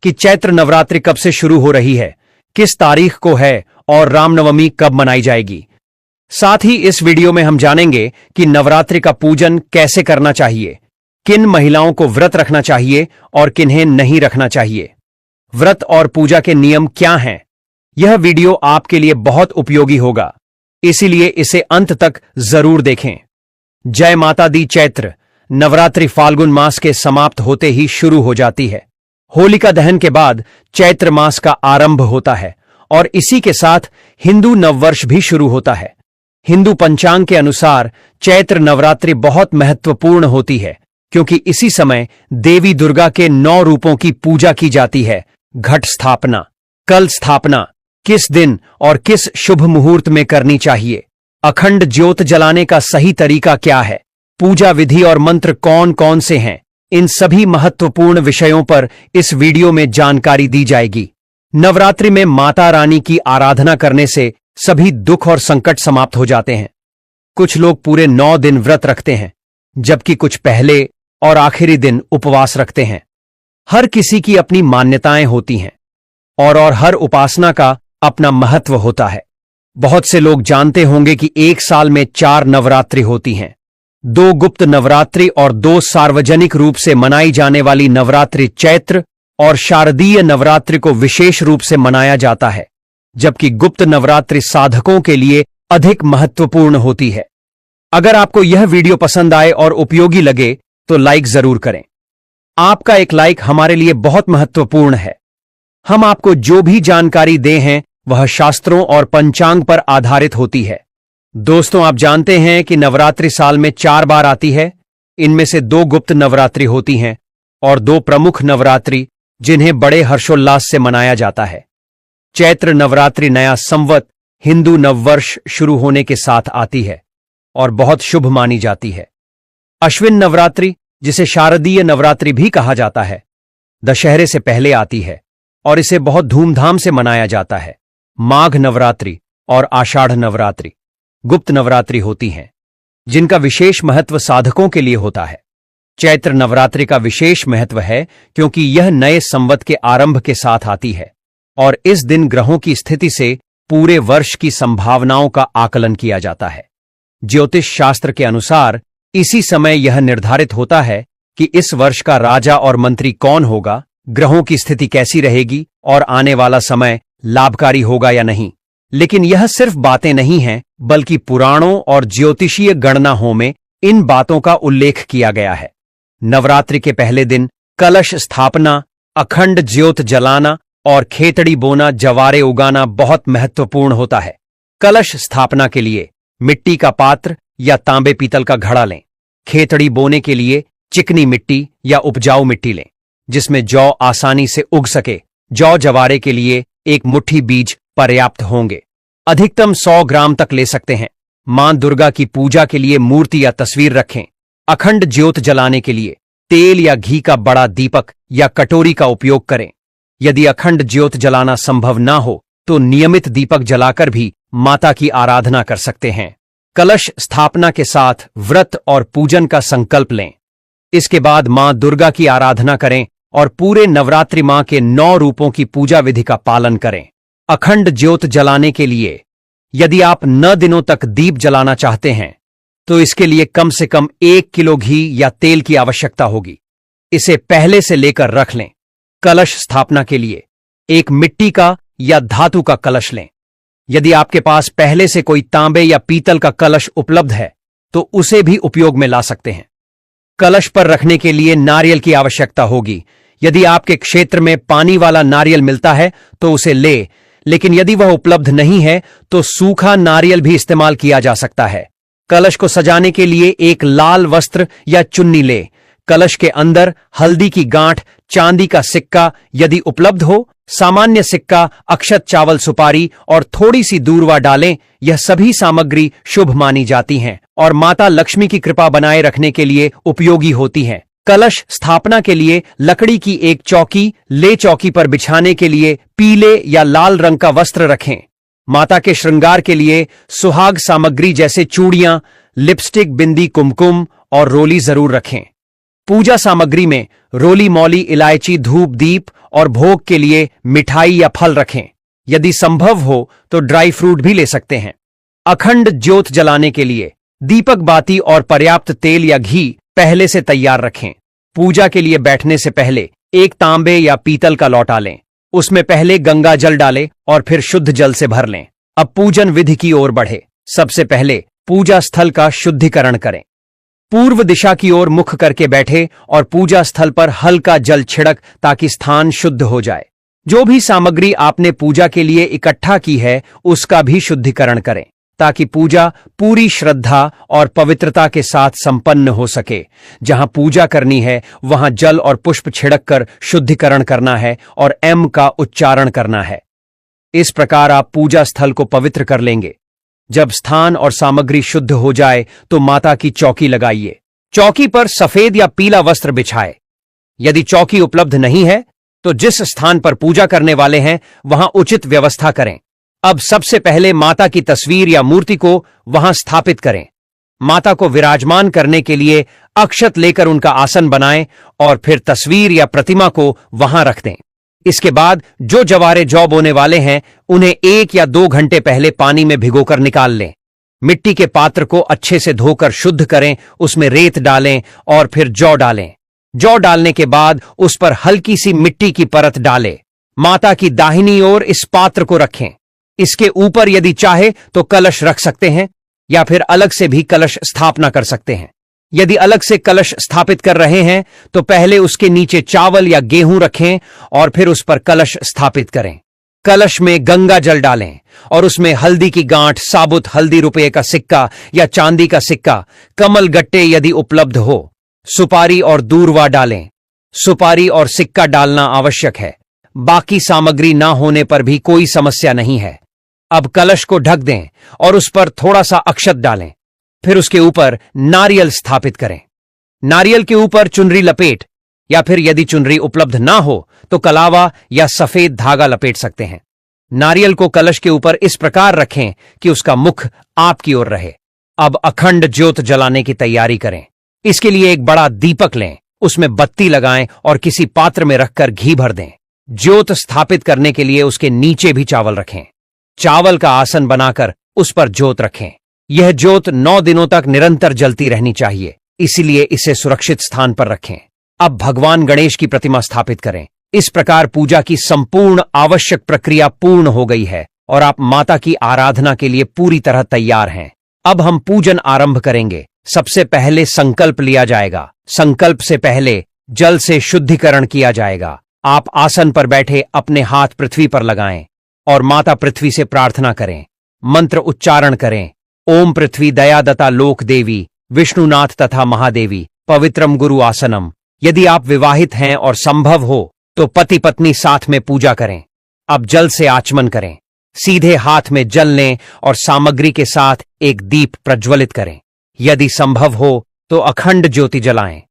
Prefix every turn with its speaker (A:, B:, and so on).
A: कि चैत्र नवरात्रि कब से शुरू हो रही है, किस तारीख को है और रामनवमी कब मनाई जाएगी। साथ ही इस वीडियो में हम जानेंगे कि नवरात्रि का पूजन कैसे करना चाहिए, किन महिलाओं को व्रत रखना चाहिए और किन्हें नहीं रखना चाहिए, व्रत और पूजा के नियम क्या हैं। यह वीडियो आपके लिए बहुत उपयोगी होगा, इसीलिए इसे अंत तक जरूर देखें। जय माता दी। चैत्र नवरात्रि फाल्गुन मास के समाप्त होते ही शुरू हो जाती है। होलिका दहन के बाद चैत्र मास का आरंभ होता है और इसी के साथ हिंदू नववर्ष भी शुरू होता है। हिंदू पंचांग के अनुसार चैत्र नवरात्रि बहुत महत्वपूर्ण होती है, क्योंकि इसी समय देवी दुर्गा के 9 रूपों की पूजा की जाती है। घट स्थापना, कल स्थापना किस दिन और किस शुभ मुहूर्त में करनी चाहिए, अखंड ज्योत जलाने का सही तरीका क्या है, पूजा विधि और मंत्र कौन कौन से हैं, इन सभी महत्वपूर्ण विषयों पर इस वीडियो में जानकारी दी जाएगी। नवरात्रि में माता रानी की आराधना करने से सभी दुख और संकट समाप्त हो जाते हैं। कुछ लोग पूरे 9 दिन व्रत रखते हैं, जबकि कुछ पहले और आखिरी दिन उपवास रखते हैं। हर किसी की अपनी मान्यताएं होती हैं और हर उपासना का अपना महत्व होता है। बहुत से लोग जानते होंगे कि एक साल में 4 नवरात्रि होती हैं, 2 गुप्त नवरात्रि और 2 सार्वजनिक रूप से मनाई जाने वाली नवरात्रि चैत्र और शारदीय नवरात्रि को विशेष रूप से मनाया जाता है, जबकि गुप्त नवरात्रि साधकों के लिए अधिक महत्वपूर्ण होती है। अगर आपको यह वीडियो पसंद आए और उपयोगी लगे तो लाइक जरूर करें। आपका एक लाइक हमारे लिए बहुत महत्वपूर्ण है। हम आपको जो भी जानकारी दे हैं वह शास्त्रों और पंचांग पर आधारित होती है। दोस्तों, आप जानते हैं कि नवरात्रि साल में 4 बार आती है। इनमें से 2 गुप्त नवरात्रि होती हैं और 2 प्रमुख नवरात्रि जिन्हें बड़े हर्षोल्लास से मनाया जाता है। चैत्र नवरात्रि नया संवत हिंदू नववर्ष शुरू होने के साथ आती है और बहुत शुभ मानी जाती है। अश्विन नवरात्रि, जिसे शारदीय नवरात्रि भी कहा जाता है, दशहरे से पहले आती है और इसे बहुत धूमधाम से मनाया जाता है। माघ नवरात्रि और आषाढ़ नवरात्रि गुप्त नवरात्रि होती हैं, जिनका विशेष महत्व साधकों के लिए होता है। चैत्र नवरात्रि का विशेष महत्व है क्योंकि यह नए संवत के आरंभ के साथ आती है और इस दिन ग्रहों की स्थिति से पूरे वर्ष की संभावनाओं का आकलन किया जाता है। ज्योतिष शास्त्र के अनुसार इसी समय यह निर्धारित होता है कि इस वर्ष का राजा और मंत्री कौन होगा, ग्रहों की स्थिति कैसी रहेगी और आने वाला समय लाभकारी होगा या नहीं। लेकिन यह सिर्फ बातें नहीं हैं, बल्कि पुराणों और ज्योतिषीय गणनाओं में इन बातों का उल्लेख किया गया है। नवरात्रि के पहले दिन कलश स्थापना, अखंड ज्योत जलाना और खेतड़ी बोना, जवारे उगाना बहुत महत्वपूर्ण होता है। कलश स्थापना के लिए मिट्टी का पात्र या तांबे पीतल का घड़ा लें। खेतड़ी बोने के लिए चिकनी मिट्टी या उपजाऊ मिट्टी लें, जिसमें जौ आसानी से उग सके। जौ जवारे के लिए 1 मुट्ठी बीज पर्याप्त होंगे। अधिकतम 100 ग्राम तक ले सकते हैं। मां दुर्गा की पूजा के लिए मूर्ति या तस्वीर रखें। अखंड ज्योत जलाने के लिए तेल या घी का बड़ा दीपक या कटोरी का उपयोग करें। यदि अखंड ज्योत जलाना संभव ना हो तो नियमित दीपक जलाकर भी माता की आराधना कर सकते हैं। कलश स्थापना के साथ व्रत और पूजन का संकल्प लें। इसके बाद मां दुर्गा की आराधना करें और पूरे नवरात्रि मां के 9 रूपों की पूजा विधि का पालन करें। अखंड ज्योत जलाने के लिए यदि आप 9 दिनों तक दीप जलाना चाहते हैं तो इसके लिए कम से कम 1 किलो घी या तेल की आवश्यकता होगी। इसे पहले से लेकर रख लें। कलश स्थापना के लिए एक मिट्टी का या धातु का कलश लें। यदि आपके पास पहले से कोई तांबे या पीतल का कलश उपलब्ध है तो उसे भी उपयोग में ला सकते हैं। कलश पर रखने के लिए नारियल की आवश्यकता होगी। यदि आपके क्षेत्र में पानी वाला नारियल मिलता है तो उसे ले, लेकिन यदि वह उपलब्ध नहीं है तो सूखा नारियल भी इस्तेमाल किया जा सकता है। कलश को सजाने के लिए एक लाल वस्त्र या चुन्नी ले। कलश के अंदर हल्दी की गांठ, चांदी का सिक्का यदि उपलब्ध हो, सामान्य सिक्का, अक्षत चावल सुपारी और थोड़ी सी दूर्वा डालें। यह सभी सामग्री शुभ मानी जाती हैं और माता लक्ष्मी की कृपा बनाए रखने के लिए उपयोगी होती हैं। कलश स्थापना के लिए लकड़ी की एक चौकी ले। चौकी पर बिछाने के लिए पीले या लाल रंग का वस्त्र रखें। माता के श्रृंगार के लिए सुहाग सामग्री जैसे चूड़ियां, लिपस्टिक, बिंदी, कुमकुम और रोली जरूर रखें। पूजा सामग्री में रोली मौली, इलायची, धूप, दीप और भोग के लिए मिठाई या फल रखें। यदि संभव हो तो ड्राई फ्रूट भी ले सकते हैं। अखंड ज्योत जलाने के लिए दीपक बाती और पर्याप्त तेल या घी पहले से तैयार रखें। पूजा के लिए बैठने से पहले एक तांबे या पीतल का लौटा लें। उसमें पहले गंगा जल डालें और फिर शुद्ध जल से भर लें। अब पूजन विधि की ओर बढ़े। सबसे पहले पूजा स्थल का शुद्धिकरण करें। पूर्व दिशा की ओर मुख करके बैठे और पूजा स्थल पर हल्का जल छिड़क ताकि स्थान शुद्ध हो जाए। जो भी सामग्री आपने पूजा के लिए इकट्ठा की है उसका भी शुद्धिकरण करें ताकि पूजा पूरी श्रद्धा और पवित्रता के साथ संपन्न हो सके। जहां पूजा करनी है वहां जल और पुष्प छिड़क कर शुद्धिकरण करना है और एम का उच्चारण करना है। इस प्रकार आप पूजा स्थल को पवित्र कर लेंगे। जब स्थान और सामग्री शुद्ध हो जाए तो माता की चौकी लगाइए। चौकी पर सफेद या पीला वस्त्र बिछाए। यदि चौकी उपलब्ध नहीं है तो जिस स्थान पर पूजा करने वाले हैं वहां उचित व्यवस्था करें। अब सबसे पहले माता की तस्वीर या मूर्ति को वहां स्थापित करें। माता को विराजमान करने के लिए अक्षत लेकर उनका आसन बनाएं और फिर तस्वीर या प्रतिमा को वहां रख दें। इसके बाद जो जवारे जौ बोने वाले हैं उन्हें 1 या 2 घंटे पहले पानी में भिगोकर निकाल लें। मिट्टी के पात्र को अच्छे से धोकर शुद्ध करें, उसमें रेत डालें और फिर जौ डालें। जौ डालने के बाद उस पर हल्की सी मिट्टी की परत डालें। माता की दाहिनी ओर इस पात्र को रखें। इसके ऊपर यदि चाहे तो कलश रख सकते हैं या फिर अलग से भी कलश स्थापना कर सकते हैं। यदि अलग से कलश स्थापित कर रहे हैं तो पहले उसके नीचे चावल या गेहूं रखें और फिर उस पर कलश स्थापित करें। कलश में गंगा जल डालें और उसमें हल्दी की गांठ, साबुत हल्दी, रुपये का सिक्का या चांदी का सिक्का, कमल गट्टे यदि उपलब्ध हो, सुपारी और दूर्वा डालें। सुपारी और सिक्का डालना आवश्यक है। बाकी सामग्री ना होने पर भी कोई समस्या नहीं है। अब कलश को ढक दें और उस पर थोड़ा सा अक्षत डालें। फिर उसके ऊपर नारियल स्थापित करें। नारियल के ऊपर चुनरी लपेट या फिर यदि चुनरी उपलब्ध ना हो तो कलावा या सफेद धागा लपेट सकते हैं। नारियल को कलश के ऊपर इस प्रकार रखें कि उसका मुख आपकी ओर रहे। अब अखंड ज्योत जलाने की तैयारी करें। इसके लिए एक बड़ा दीपक लें, उसमें बत्ती लगाएं और किसी पात्र में रखकर घी भर दें। ज्योत स्थापित करने के लिए उसके नीचे भी चावल रखें। चावल का आसन बनाकर उस पर ज्योत रखें। यह ज्योत 9 दिनों तक निरंतर जलती रहनी चाहिए, इसलिए इसे सुरक्षित स्थान पर रखें। अब भगवान गणेश की प्रतिमा स्थापित करें। इस प्रकार पूजा की संपूर्ण आवश्यक प्रक्रिया पूर्ण हो गई है और आप माता की आराधना के लिए पूरी तरह तैयार हैं। अब हम पूजन आरंभ करेंगे। सबसे पहले संकल्प लिया जाएगा। संकल्प से पहले जल से शुद्धिकरण किया जाएगा। आप आसन पर बैठे अपने हाथ पृथ्वी पर लगाएं और माता पृथ्वी से प्रार्थना करें। मंत्र उच्चारण करें। ओम पृथ्वी दयादता लोक देवी विष्णुनाथ तथा महादेवी पवित्रम गुरु आसनम। यदि आप विवाहित हैं और संभव हो तो पति पत्नी साथ में पूजा करें। अब जल से आचमन करें। सीधे हाथ में जल लें और सामग्री के साथ एक दीप प्रज्वलित करें। यदि संभव हो तो अखंड ज्योति जलाएं।